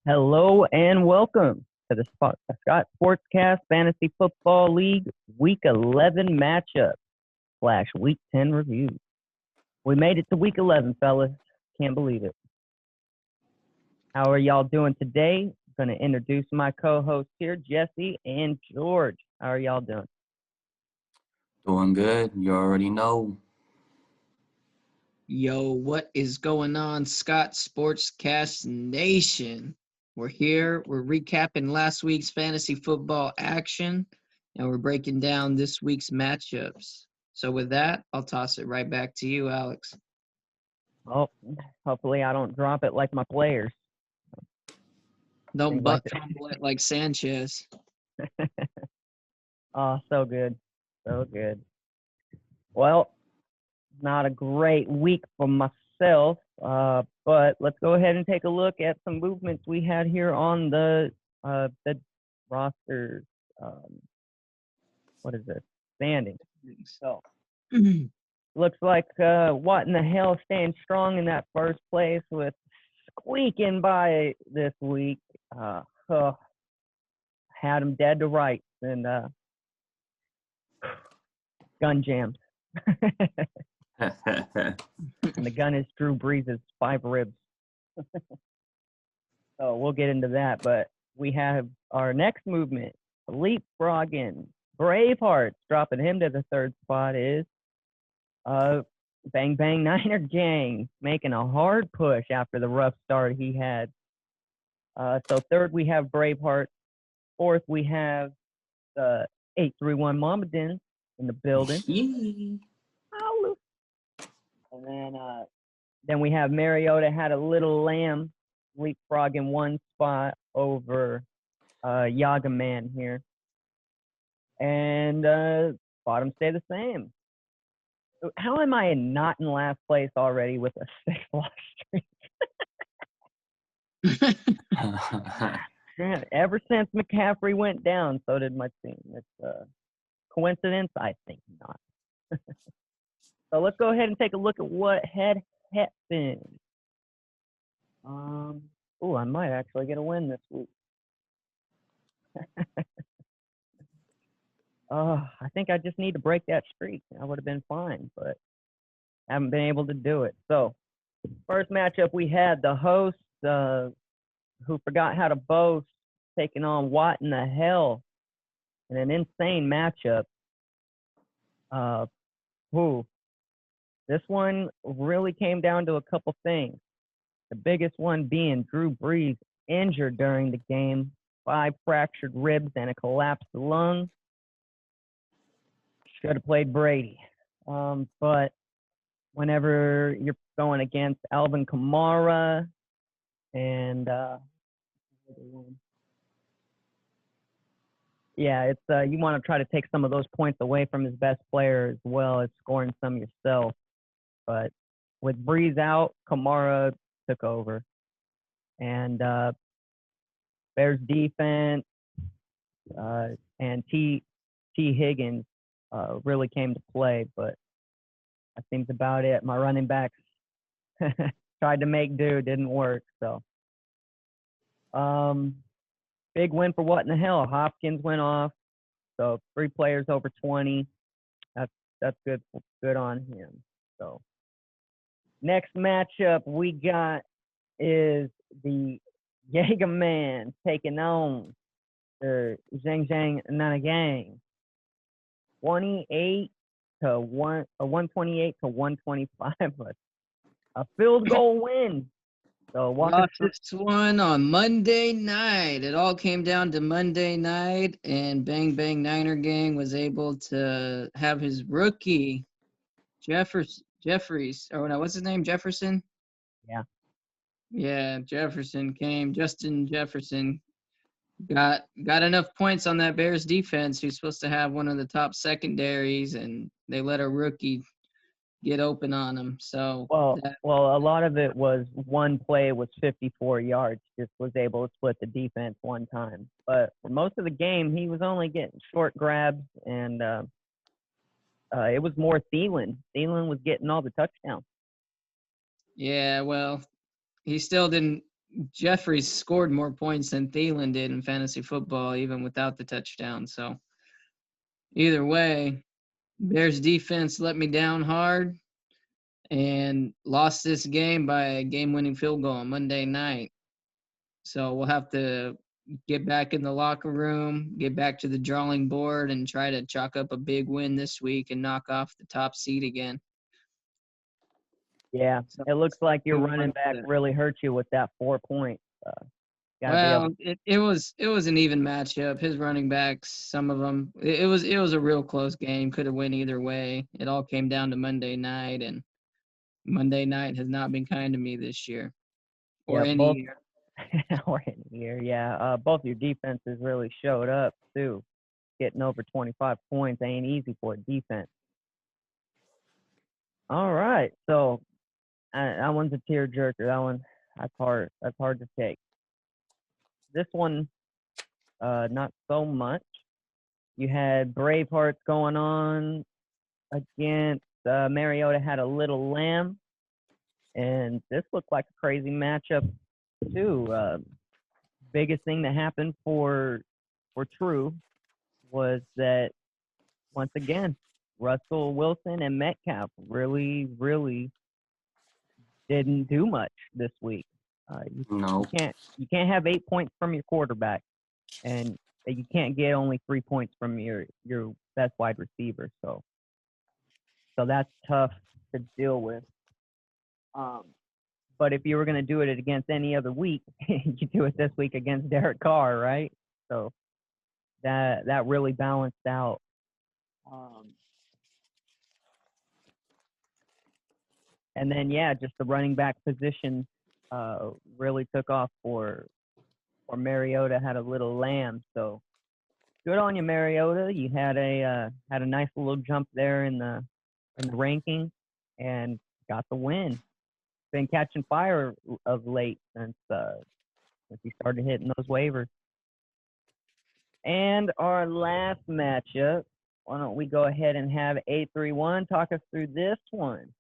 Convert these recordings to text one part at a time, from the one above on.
Hello and welcome to the Scott Sportscast Fantasy Football League Week 11 matchup / Week 10 review. We made it to Week 11, fellas. Can't believe it. How are y'all doing today? I'm going to introduce my co-hosts here, Jesse and George. How are y'all doing? Doing good. You already know. Yo, what is going on, Scott Sportscast Nation? We're here. We're recapping last week's fantasy football action, and we're breaking down this week's matchups. So with that, I'll toss it right back to you, Alex. Oh, hopefully I don't drop it like my players. Don't Things butt like that. fumble it like Sanchez. Oh, so good. So good. Well, not a great week for myself, but let's go ahead and take a look at some movements we had here on the roster. What is this? Standing. So looks like what in the hell staying strong in that first place with squeaking by this week. Had him dead to rights and gun jams. And the gun is Drew Brees' 5 ribs. So we'll get into that. But we have our next movement, leapfrogging. Bravehearts, dropping him to the third spot is Bang Bang Niner Gang, making a hard push after the rough start he had. So third, we have Braveheart. Fourth, we have the 831 Momadin in the building. And then we have Mariota had a little lamb leapfrogging one spot over Yaga Man here. And bottom stay the same. How am I not in last place already with a 6-loss streak? Ever since McCaffrey went down, so did my team. It's coincidence? I think not. So let's go ahead and take a look at what had happened. I might actually get a win this week. I think I just need to break that streak. I would have been fine, but haven't been able to do it. So first matchup we had the host who forgot how to boast taking on What in the Hell in an insane matchup. This one really came down to a couple things. The biggest one being Drew Brees injured during the game, 5 fractured ribs and a collapsed lung. Should have played Brady. But whenever you're going against Alvin Kamara and it's you want to try to take some of those points away from his best player as well as scoring some yourself. But with Breeze out, Kamara took over. And Bears defense and T. Higgins really came to play, but that seems about it. My running backs tried to make do, didn't work. So big win for What in the Hell. Hopkins went off, so 3 players over 20. That's good on him. So next matchup we got is the Jaeger Man taking on the Zhang Zhang Nana Gang. 128 to 125, but a field goal win. So Lost this one on Monday night. It all came down to Monday night, and Bang Bang Niner Gang was able to have his rookie Jeffries, or no, what's his name? Jefferson? Yeah. Yeah, Justin Jefferson got enough points on that Bears defense, who's supposed to have one of the top secondaries, and they let a rookie get open on him. So a lot of it was one play was 54 yards, just was able to split the defense one time. But for most of the game, he was only getting short grabs, and it was more Thielen. Thielen was getting all the touchdowns. Yeah, well, he still didn't Jeffries scored more points than Thielen did in fantasy football, even without the touchdown. So either way, Bears defense let me down hard and lost this game by a game-winning field goal on Monday night. So we'll have to get back in the locker room, get back to the drawing board, and try to chalk up a big win this week and knock off the top seed again. Yeah, So it looks like your we running want back to- really hurt you with that 4 points. Gotta be Well, able. it was an even matchup. His running backs, some of them, it was a real close game. Could have went either way. It all came down to Monday night, and Monday night has not been kind to me this year or Yeah, any both. year. Or in here, yeah. Both your defenses really showed up too. Getting over 25 points ain't easy for a defense. All right, so that one's a tearjerker. That's hard. That's hard to take. This one, not so much. You had Bravehearts going on against Mariota had a little lamb, and this looked like a crazy matchup too. Biggest thing that happened for True was that once again Russell Wilson and Metcalf really didn't do much this week. No. You can't have 8 points from your quarterback, and you can't get only 3 points from your best wide receiver. So that's tough to deal with. But if you were going to do it against any other week, you do it this week against Derek Carr, right? So that really balanced out. And then, yeah, just the running back position really took off for Mariota. Had a little lamb. So good on you, Mariota. You had a nice little jump there in the rankings and got the win. Been catching fire of late since he started hitting those waivers. And our last matchup, why don't we go ahead and have 831 talk us through this one?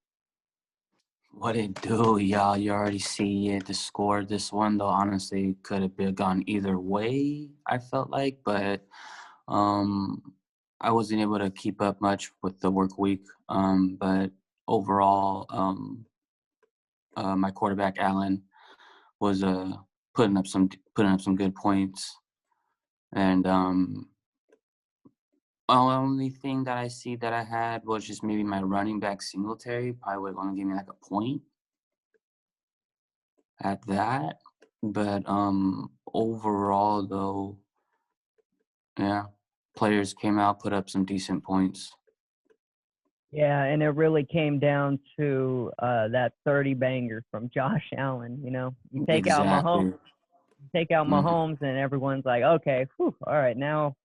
What it do, y'all? You already see it. The score, this one, though, honestly, could have been gone either way, I felt like. But I wasn't able to keep up much with the work week. But overall, my quarterback, Allen, was putting up some good points. And only thing that I see that I had was just maybe my running back Singletary probably would only give me like a point at that. But overall though, yeah, players came out, put up some decent points. Yeah, and it really came down to that 30 banger from Josh Allen. You take out Mahomes, and everyone's like, okay, whew, all right, now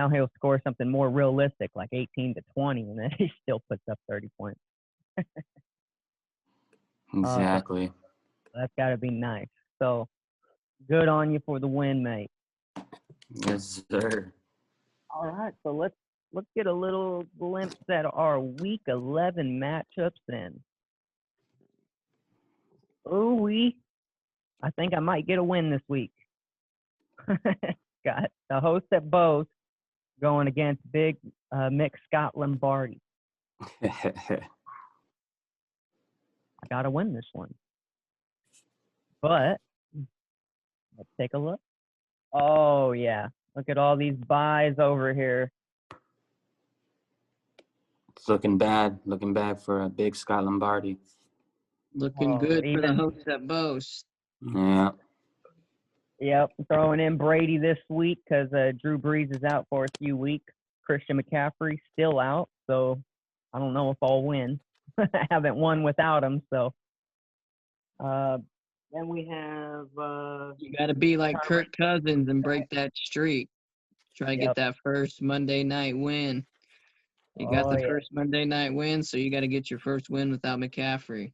he'll score something more realistic, like 18 to 20, and then he still puts up 30 points. Exactly. That's got to be nice. So good on you for the win, mate. Yes, sir. All right, so let's get a little glimpse at our Week 11 matchups then. I think I might get a win this week. Got the host at Bose going against Big Mick Scott Lombardi. I got to win this one. But let's take a look. Oh, yeah. Look at all these buys over here. It's looking bad for a big Scott Lombardi. Looking good for the host at Bose. Yeah. Yep, throwing in Brady this week because Drew Brees is out for a few weeks. Christian McCaffrey still out, so I don't know if I'll win. I haven't won without him, so. Then we have. You got to be like Kirk Cousins and break that streak. Try to get that first Monday night win. You got the first Monday night win, so you got to get your first win without McCaffrey.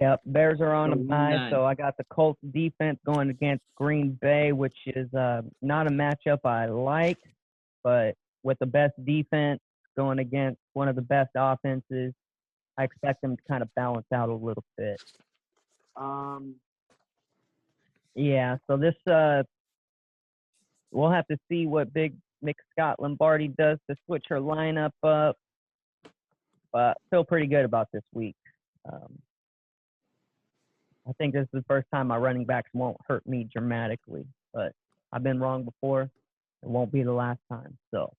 Yep, Bears are on a bye, 1-9. so I got the Colts defense going against Green Bay, which is not a matchup I like, but with the best defense going against one of the best offenses, I expect them to kind of balance out a little bit. Yeah, so this we'll have to see what Big Mick Scott Lombardi does to switch her lineup up. But feel pretty good about this week. I think this is the first time my running backs won't hurt me dramatically, but I've been wrong before. It won't be the last time. So,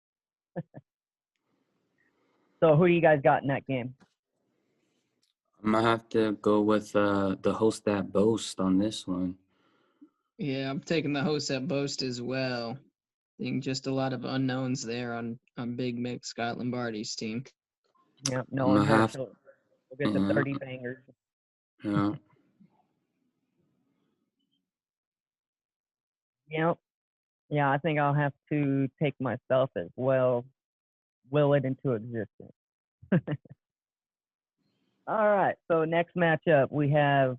so who do you guys got in that game? I'm gonna have to go with the host that boast on this one. Yeah, I'm taking the host at Boast as well. I think just a lot of unknowns there on Big Mick Scott Lombardi's team. Yep, no I'm one gonna hurt. have We'll get the 30 bangers. yeah. Yep. Yeah, I think I'll have to take myself as well, will it into existence. All right. So next matchup we have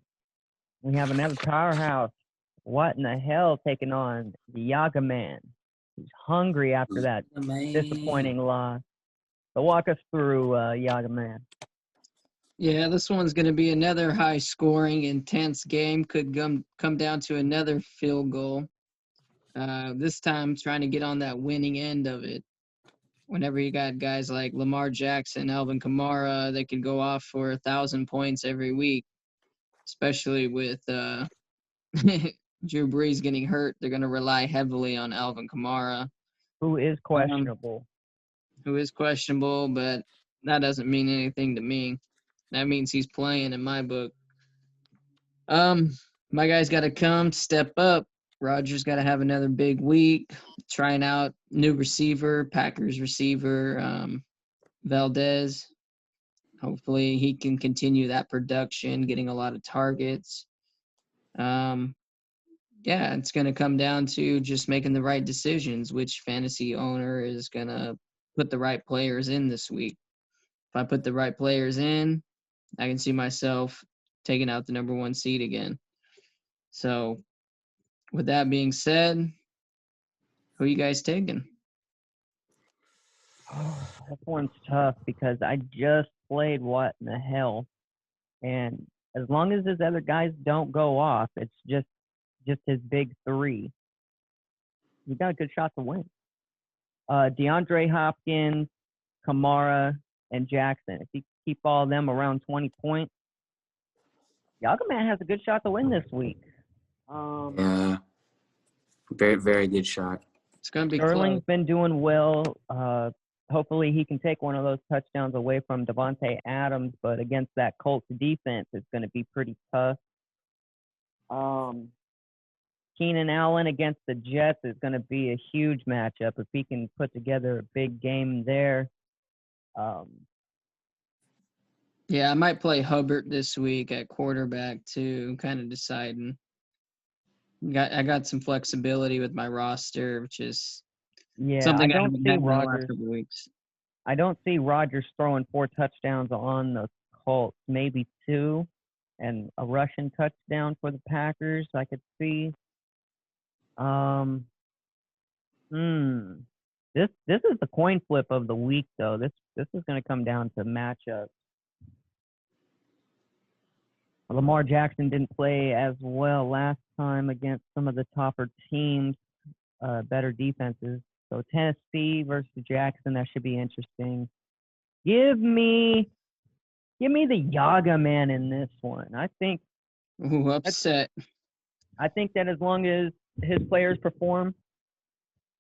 another powerhouse. What in the hell taking on the Yaga Man? He's hungry after that disappointing loss. So walk us through Yaga Man. Yeah, this one's going to be another high-scoring, intense game. Could come down to another field goal. This time trying to get on that winning end of it. Whenever you got guys like Lamar Jackson, Alvin Kamara, they could go off for 1,000 points every week, especially with Drew Brees getting hurt. They're going to rely heavily on Alvin Kamara. Who is questionable. But that doesn't mean anything to me. That means he's playing in my book. My guy's got to step up. Rodgers got to have another big week, trying out new receiver, Packers receiver, Valdez. Hopefully he can continue that production, getting a lot of targets. Yeah, it's going to come down to just making the right decisions, which fantasy owner is going to put the right players in this week. If I put the right players in, I can see myself taking out the number 1 seed again. So with that being said, who are you guys taking? That one's tough because I just played what in the hell. And as long as his other guys don't go off, it's just his big three. You got a good shot to win. DeAndre Hopkins, Kamara, and Jackson. If you keep all of them around 20 points, Yaga Man has a good shot to win this week. Yeah. Very, very good shot. It's going to be Sterling's close. been doing well. Hopefully he can take one of those touchdowns away from Devontae Adams, but against that Colts defense, it's going to be pretty tough. Keenan Allen against the Jets is going to be a huge matchup if he can put together a big game there. Yeah, I might play Hubbard this week at quarterback too. Kind of deciding. I got some flexibility with my roster, which is something I haven't had in the last couple of weeks. I don't see Rodgers throwing 4 touchdowns on the Colts, maybe 2, and a rushing touchdown for the Packers. I could see. This is the coin flip of the week, though. This is going to come down to matchups. Lamar Jackson didn't play as well last time against some of the topper teams, better defenses. So Tennessee versus Jackson, that should be interesting. Give me the Yaga Man in this one. I think. Ooh, upset. I think that as long as his players perform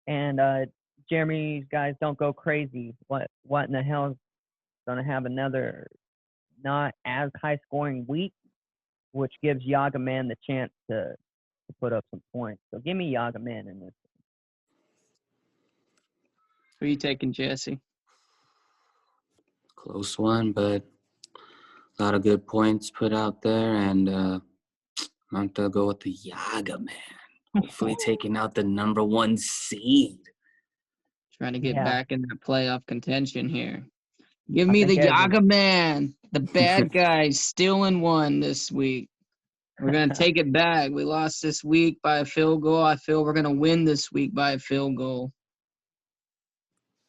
and Jeremy's guys don't go crazy, what in the hell is going to have another not as high scoring week, which gives Yaga Man the chance to put up some points. So give me Yaga Man in this. Who are you taking, Jesse? Close one, but a lot of good points put out there, and I'm going to go with the Yaga Man. Hopefully taking out the number 1 seed. Trying to get back in the playoff contention here. Give I me the think Yaga Man. The bad guys stealing one this week. We're going to take it back. We lost this week by a field goal. I feel we're going to win this week by a field goal.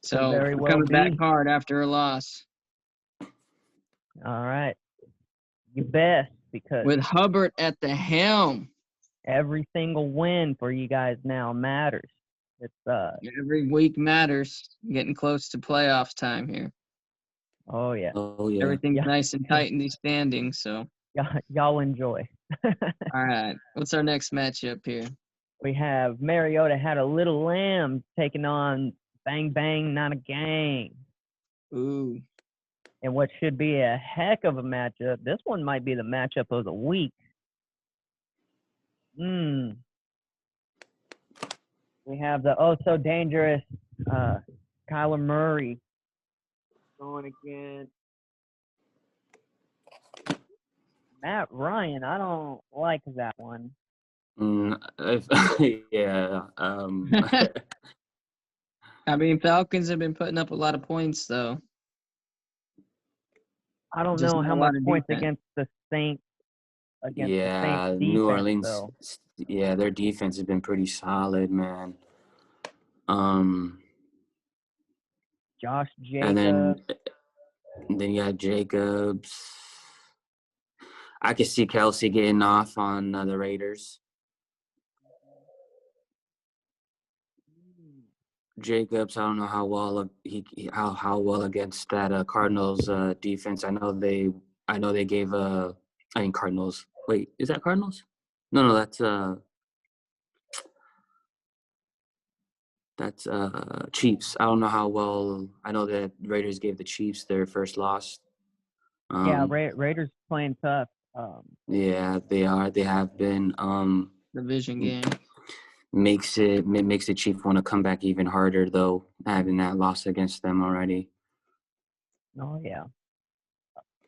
So very we're well coming back be. hard after a loss. All right. You best, because With Hubbard at the helm. Every single win for you guys now matters. It's Every week matters. Getting close to playoffs time here. oh yeah, Oh yeah. Everything's yeah, nice and tight in these standings. So, y'all enjoy. all right. What's our next matchup here? We have Mariota had a little lamb taking on Bang Bang Not a Gang. Ooh. And what should be a heck of a matchup. This one might be the matchup of the week. We have the so dangerous Kyler Murray going against Matt Ryan. I don't like that one. Yeah. I mean, Falcons have been putting up a lot of points, though. I don't Just know not how a much lot of points defense. against the Saints Yeah, New defense Orleans. though. Yeah, their defense has been pretty solid, man. Josh And Jacobs. then you have Jacobs. I could see Kelsey getting off on the Raiders. Jacobs, I don't know how well how well against that Cardinals defense. I know they gave Cardinals. Wait, is that Cardinals? No, that's Chiefs. I don't know how well. I know that Raiders gave the Chiefs their first loss. Yeah, Raiders playing tough. Yeah, they are. They have been. Division game. Makes the Chiefs want to come back even harder, though, having that loss against them already. Oh yeah.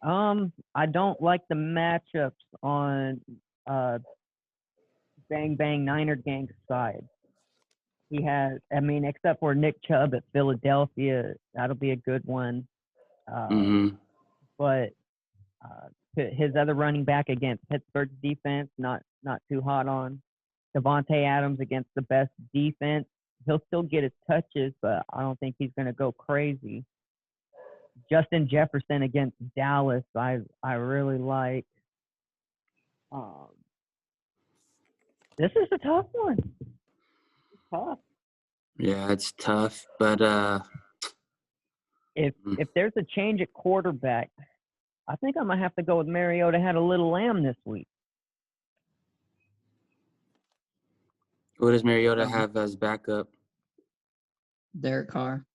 I don't like the matchups on Bang Bang Niner Gang side. He has, except for Nick Chubb at Philadelphia, that'll be a good one. But his other running back against Pittsburgh's defense, not too hot on. Devontae Adams against the best defense, he'll still get his touches, but I don't think he's going to go crazy. Justin Jefferson against Dallas, I really like. This is a tough one. It's tough. Yeah, it's tough, but If there's a change at quarterback, I think I'm gonna have to go with Mariota. Had a little lamb this week. who does Mariota have as backup? Derek Carr.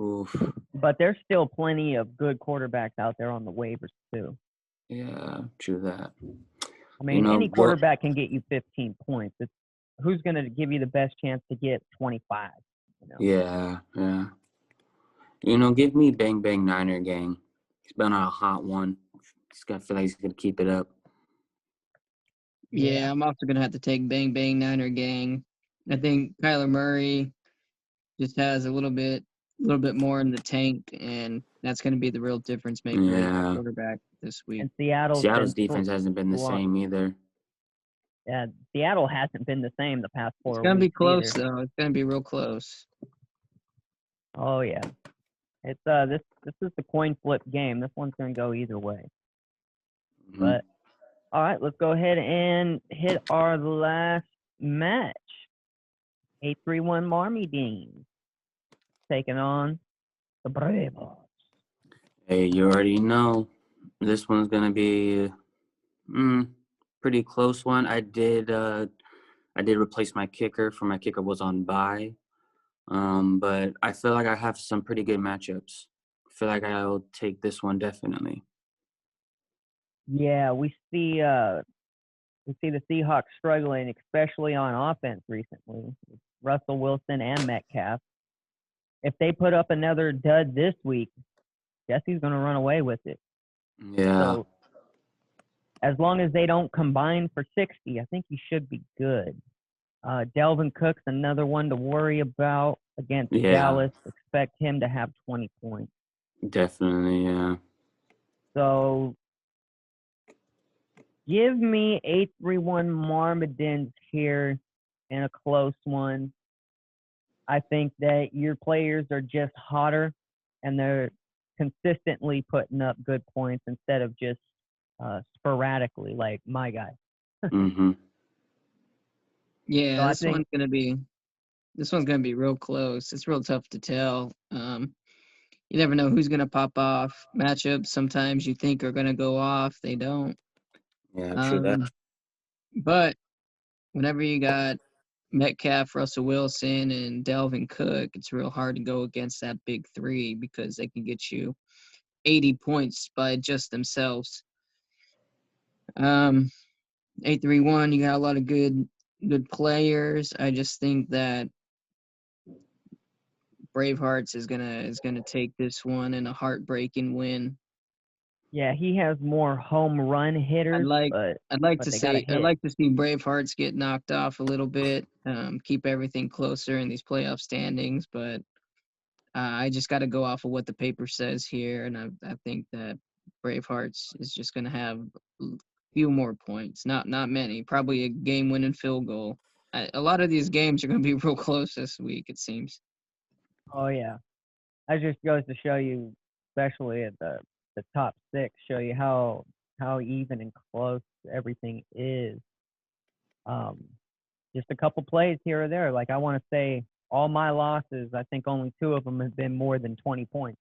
Oof. But there's still plenty of good quarterbacks out there on the waivers too. Yeah, true that. I mean, any quarterback can get you 15 points. It's who's going to give you the best chance to get 25. Yeah. Give me Bang Bang Niner Gang. He's been on a hot one. I feel like he's gonna keep it up. Yeah, I'm also gonna have to take Bang Bang Niner Gang. I think Kyler Murray just has a little bit more in the tank, and that's gonna be the real difference maker at quarterback this week. And Seattle's defense hasn't been the same either. Yeah, Seattle hasn't been the same the past 4 weeks. It's gonna be close either. though. It's gonna be real close. Oh yeah, it's this is the coin flip game. This one's gonna go either way. Mm-hmm. But all right, let's go ahead and hit our last match. 831 Marmy taking on the Bravos. Hey, you already know this one's gonna be pretty close one. I did replace my kicker. For my kicker was on bye. But I feel like I have some pretty good matchups. I feel like I'll take this one definitely. Yeah, we see the Seahawks struggling, especially on offense recently. Russell Wilson and Metcalf. If they put up another dud this week, Jesse's going to run away with it. Yeah. So as long as they don't combine for 60, I think he should be good. Delvin Cook's another one to worry about against Dallas. Expect him to have 20 points. Definitely, yeah. So give me 831 Marmadins here in a close one. I think that your players are just hotter and they're consistently putting up good points instead of just sporadically, like my guy. Mm-hmm. Yeah, So I this think, one's gonna be real close. It's real tough to tell. You never know who's gonna pop off. Matchups sometimes you think are gonna go off, they don't. Yeah, true that. Um, but whenever you got Metcalf, Russell Wilson, and Delvin Cook, it's real hard to go against that big three because they can get you 80 points by just themselves. 8-3-1, you got a lot of good players. I just think that Bravehearts is gonna take this one in a heartbreaking win. yeah, he has more home run I'd hitters, like but I'd like to they got to say I'd hit. like to see Bravehearts get knocked off a little bit, keep everything closer in these playoff standings, but I just got to go off of what the paper says here, and I think that Bravehearts is just gonna have a few more points, not many, probably a game-winning field goal. A lot of these games are gonna be real close this week, it seems. Oh yeah, that just goes to show you, especially at the top six, show you how even and close everything is. Um, just a couple plays here or there. Like I want to say, all my losses, I think only 2 of them have been more than 20 points.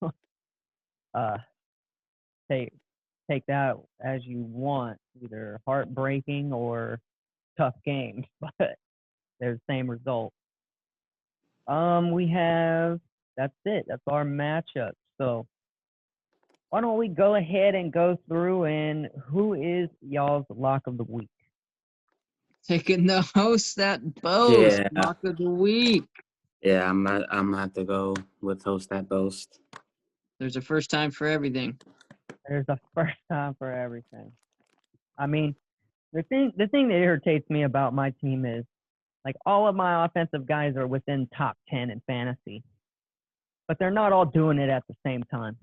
So, uh, take that as you want, either heartbreaking or tough games, but they're the same result. We have that's it. That's our matchup. So why don't we go ahead and go through, and who is y'all's lock of the week? Taking the host that boast, Yeah, lock of the week. yeah. I'm gonna have to go with host that boast. There's a first time for everything. There's a first time for everything. I mean, the thing that irritates me about my team is, like, all of my offensive guys are within top 10 in fantasy, but they're not all doing it at the same time.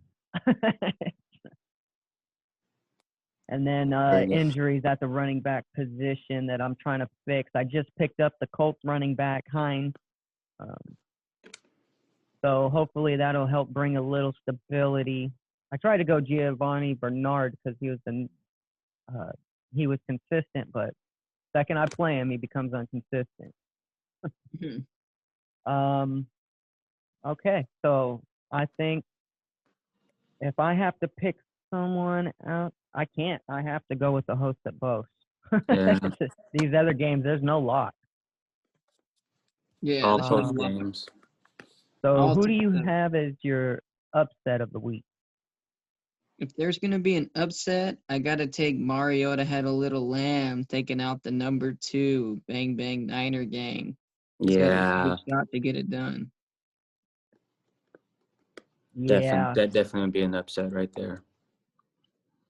And then Yeah. injuries at the running back position that I'm trying to fix. I just picked up the Colts running back, Hines. So hopefully that'll help bring a little stability. I tried to go Giovanni Bernard because he was consistent, but second I play him, he becomes inconsistent. Okay, so I think if I have to pick someone out, I can't. I have to go with the host that boasts. Yeah. These other games, there's no lock. Yeah, All that's close what I want. games. So All who do you together. have as your upset of the week? If there's gonna be an upset, I gotta take Mariota Had a Little Lamb, taking out the number 2 Bang Bang Niner gang. He's got a good Yeah, shot to get it done. Yeah, that definitely would be an upset right there.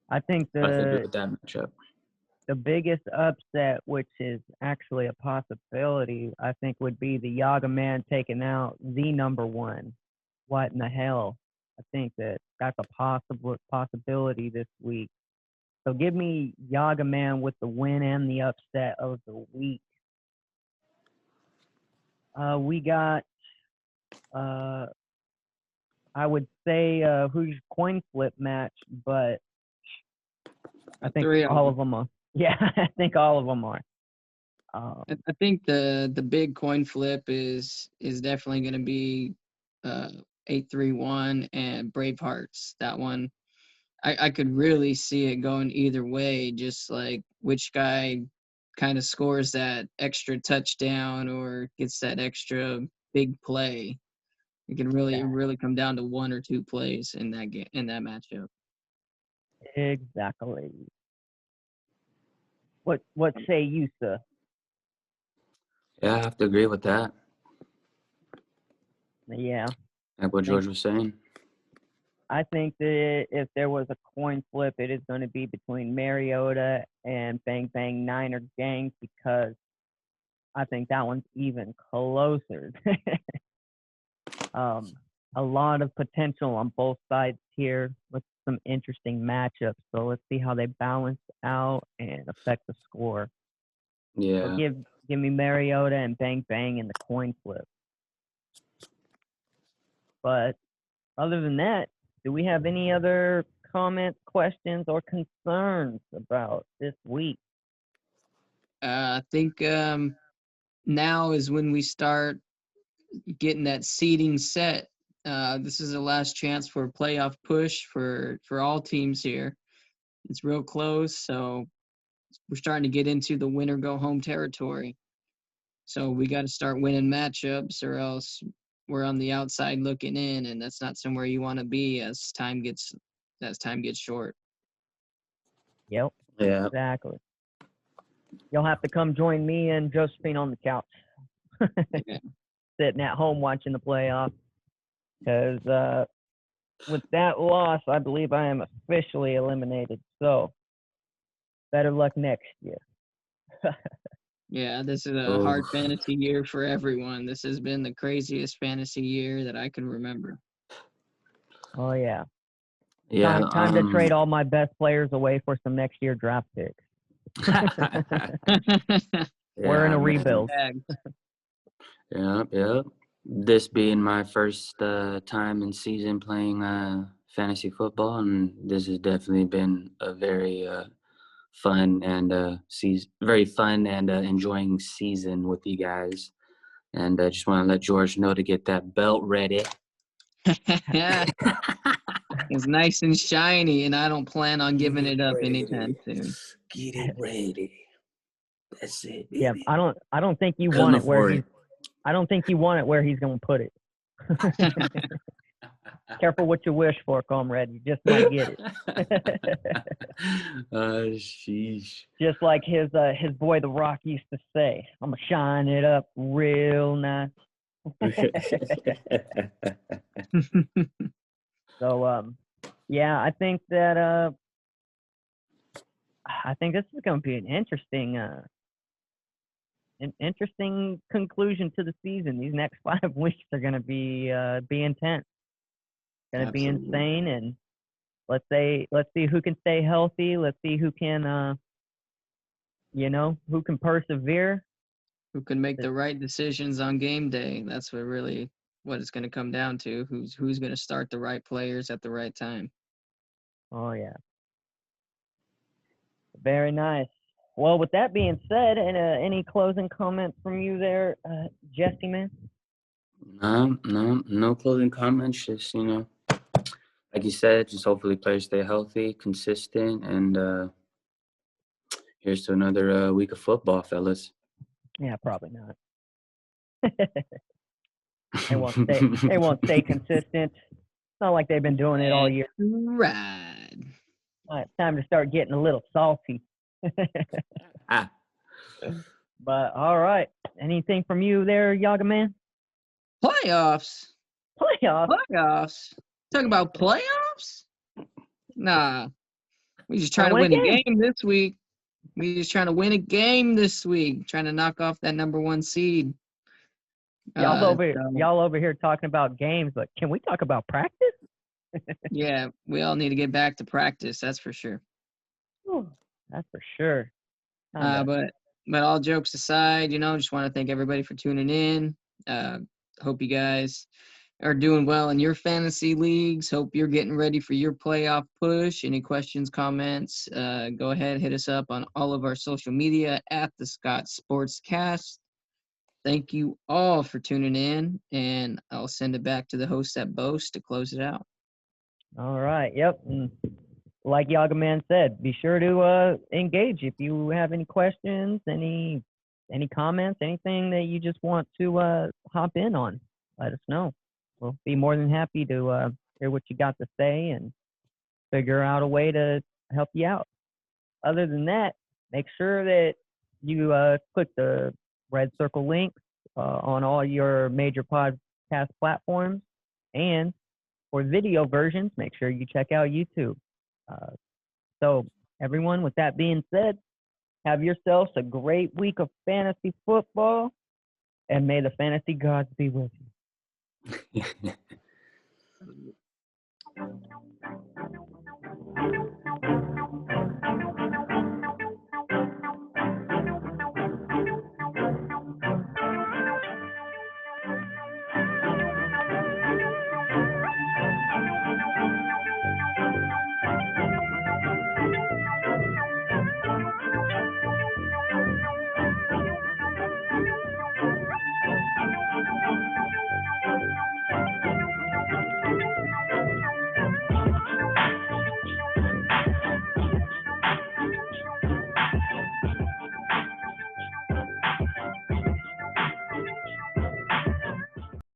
I think I could agree with that matchup. the biggest upset, which is actually a possibility, I think would be the Yaga man taking out the number 1. What in the hell? I think that's a possibility this week. So give me Yaga man with the win and the upset of the week. We got, I would say, who's coin flip match, but I think 3 of all them. of them are. Yeah, I think all of them are. I think the big coin flip is definitely gonna be 8-3-1 and Bravehearts. That one, I could really see it going either way, just like which guy kind of scores that extra touchdown or gets that extra big play. It can really come down to 1 or 2 plays in that game, in that matchup. Exactly. What say you, sir? Yeah, I have to agree with that. Yeah, Like what George was saying. I think that if there was a coin flip, it is going to be between Mariota and Bang Bang Niner Gang, because I think that one's even closer. A lot of potential on both sides here with some interesting matchups. So let's see how they balance out and affect the score. So Yeah. give me Mariota and Bang Bang in the coin flip. But other than that, do we have any other comments, questions, or concerns about this week? I think now is when we start getting that seeding set. This is the last chance for a playoff push for all teams here. It's real close, so we're starting to get into the winner go home territory. So we got to start winning matchups, or else we're on the outside looking in, and that's not somewhere you want to be as time gets short. Yep, Yeah. exactly. You'll have to come join me and Josephine on the couch, Yeah. sitting at home watching the playoffs. Because with that loss, I believe I am officially eliminated. So better luck next year. Yeah, this is a hard fantasy year for everyone. This has been the craziest fantasy year that I can remember. Oh yeah. Yeah. Time to trade all my best players away for some next year draft picks. We're in a rebuild. Yeah. This being my first time in season playing fantasy football, and this has definitely been a very fun and enjoying season with you guys. And I just want to let George know to get that belt ready. It's nice and shiny, and I don't plan on giving it up anytime soon. Get it ready. That's it, baby. Yeah, I don't think you want it where he's. I don't think you want it where he's going to put it. Careful what you wish for, comrade. You just might get it. Sheesh. Just like his boy The Rock used to say, I'm gonna shine it up real nice. So yeah, I think that I think this is going to be an interesting conclusion to the season. These next 5 weeks are going to be intense. Going to be insane, and let's see who can stay healthy. Let's see who can who can persevere. Who can make the right decisions on game day? That's what it's going to come down to. Who's going to start the right players at the right time? Oh yeah. Very nice. Well, with that being said, and any closing comments from you there, Jesse, man? No closing comments. Just, like you said, just hopefully players stay healthy, consistent, and here's to another week of football, fellas. Yeah, probably not. They won't stay consistent. It's not like they've been doing it all year. Right. It's time to start getting a little salty. But all right. Anything from you there, Yaga man? Playoffs. Talk about playoffs? Nah. We just trying to win a game this week. Trying to knock off that number 1 seed. Y'all over here talking about games, but can we talk about practice? Yeah, we all need to get back to practice. That's for sure. That's for sure. But all jokes aside, just want to thank everybody for tuning in. Hope you guys are doing well in your fantasy leagues. Hope you're getting ready for your playoff push. Any questions, comments, go ahead, hit us up on all of our social media at the Scott Sportscast. Thank you all for tuning in, and I'll send it back to the host at Bose to close it out. All right. Yep. And like Yaga Man said, be sure to engage if you have any questions, any comments, anything that you just want to hop in on. Let us know. We'll be more than happy to hear what you got to say and figure out a way to help you out. Other than that, make sure that you click the red circle links on all your major podcast platforms, and for video versions, make sure you check out YouTube. So everyone, with that being said, have yourselves a great week of fantasy football, and may the fantasy gods be with you.